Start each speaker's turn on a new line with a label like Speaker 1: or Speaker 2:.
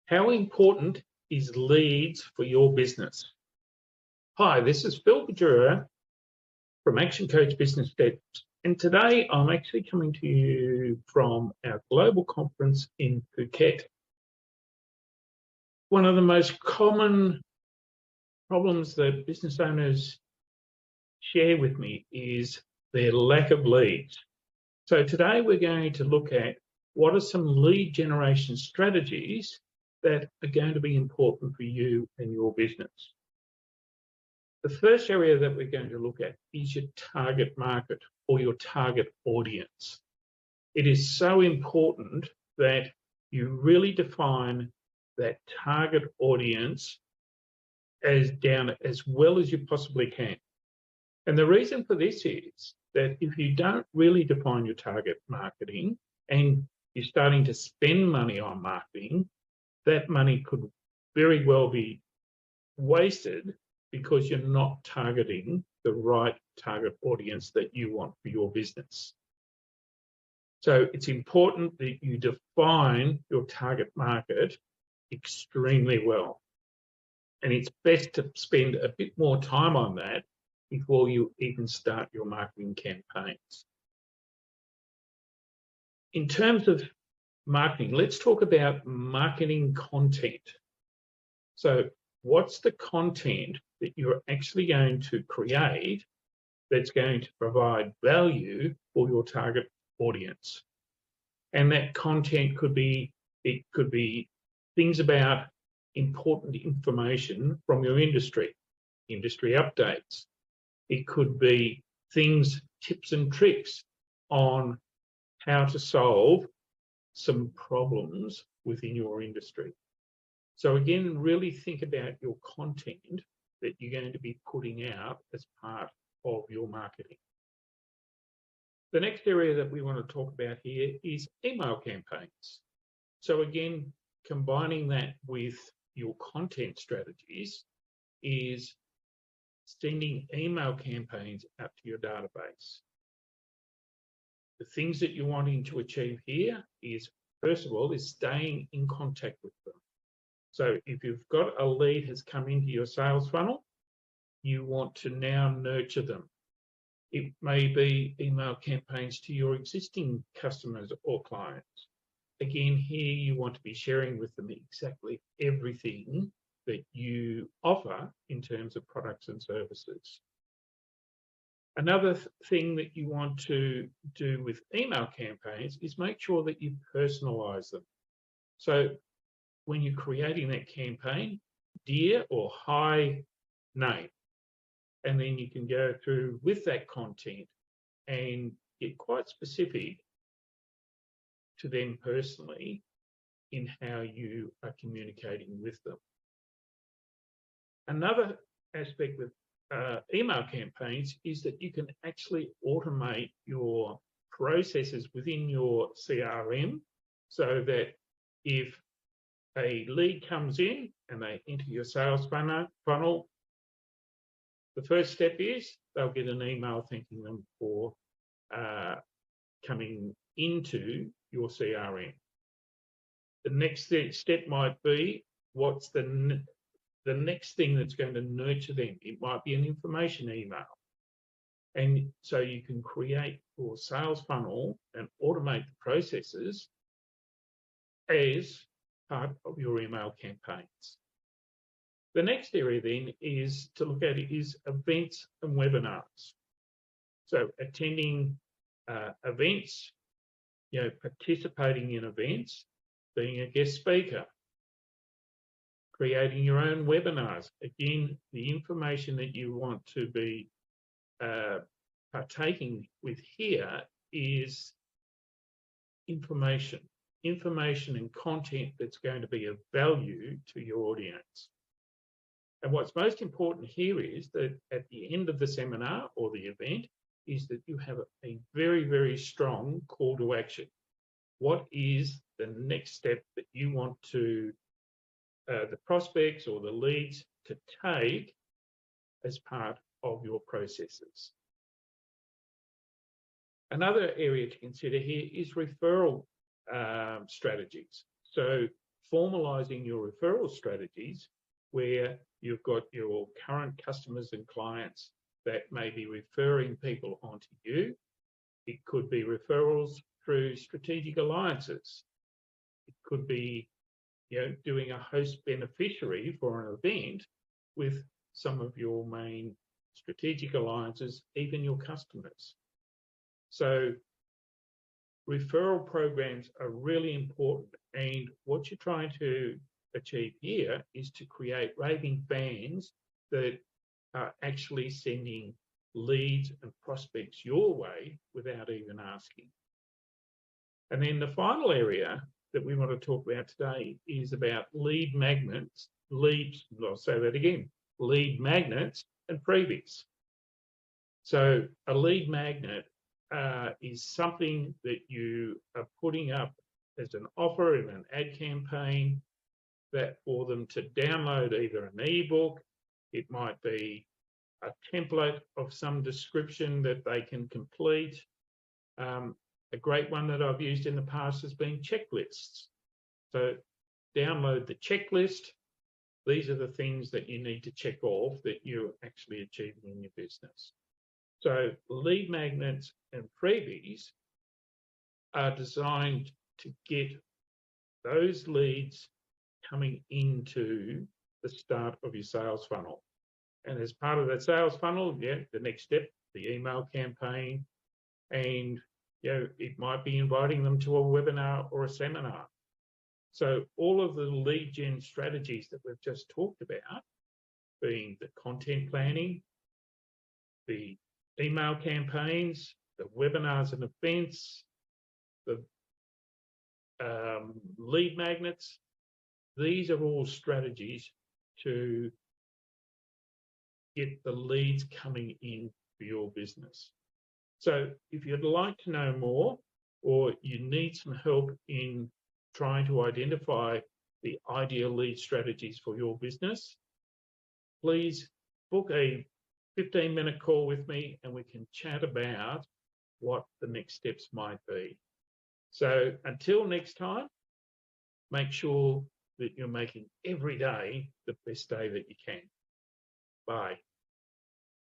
Speaker 1: How important is leads for your business? Hi, this is Badura from Action Coach Business Steps, and today I'm actually coming to you from our global conference in Phuket. One of the most common problems that business owners share with me is their lack of leads. So today we're going to look at what are some lead generation strategies that are going to be important for you and your business. The first area that we're going to look at is your target market or your target audience. It is so important that you really define that target audience as well as you possibly can. And the reason for this is that if you don't really define your target marketing and you're starting to spend money on marketing, that money could very well be wasted because you're not targeting the right target audience that you want for your business. So it's important that you define your target market extremely well. And it's best to spend a bit more time on that before you even start your marketing campaigns. In terms of marketing, let's talk about marketing content. So what's the content that you're actually going to create that's going to provide value for your target audience? And that content could be things about important information from your industry updates. It could be tips and tricks on how to solve some problems within your industry. So again, really think about your content that you're going to be putting out as part of your marketing. The next area that we want to talk about here is email campaigns. So again, combining that with your content strategies is sending email campaigns out to your database. The things that you're wanting to achieve here is, first of all, is staying in contact with them. So if you've got a lead has come into your sales funnel, you want to now nurture them. It may be email campaigns to your existing customers or clients. Again, here you want to be sharing with them exactly everything that you offer in terms of products and services. Another thing that you want to do with email campaigns is make sure that you personalize them. So when you're creating that campaign, dear or hi name, and then you can go through with that content and get quite specific to them personally in how you are communicating with them. Another aspect with email campaigns is that you can actually automate your processes within your CRM so that if a lead comes in and they enter your sales funnel, the first step is they'll get an email thanking them for coming into your CRM. The next step might be what's the next thing that's going to nurture them. It might be an information email. And so you can create your sales funnel and automate the processes as part of your email campaigns. The next area then is to look at is events and webinars. So attending events, participating in events, being a guest speaker, creating your own webinars. Again, the information that you want to be partaking with here is information and content that's going to be of value to your audience. And what's most important here is that at the end of the seminar or the event is that you have a very, very strong call to action. What is the next step that you want to the prospects or the leads to take as part of your processes? Another area to consider here is referral strategies. So formalizing your referral strategies where you've got your current customers and clients that may be referring people onto you. It could be referrals through strategic alliances. It could be, doing a host beneficiary for an event with some of your main strategic alliances, even your customers. So referral programs are really important, and what you're trying to achieve here is to create raving fans that are actually sending leads and prospects your way without even asking. And then the final area that we want to talk about today is about lead magnets, I'll say that again, lead magnets and freebies. So a lead magnet is something that you are putting up as an offer in an ad campaign that for them to download either an ebook, it might be a template of some description that they can complete. A great one that I've used in the past has been checklists. So download the checklist. These are the things that you need to check off that you're actually achieving in your business. So lead magnets and freebies are designed to get those leads coming into the start of your sales funnel. And as part of that sales funnel, the next step, the email campaign, and it might be inviting them to a webinar or a seminar. So all of the lead gen strategies that we've just talked about, being the content planning, the email campaigns, the webinars and events, the lead magnets, these are all strategies to get the leads coming in for your business. So if you'd like to know more, or you need some help in trying to identify the ideal lead strategies for your business, please book a 15-minute call with me and we can chat about what the next steps might be. So until next time, make sure that you're making every day the best day that you can. Bye.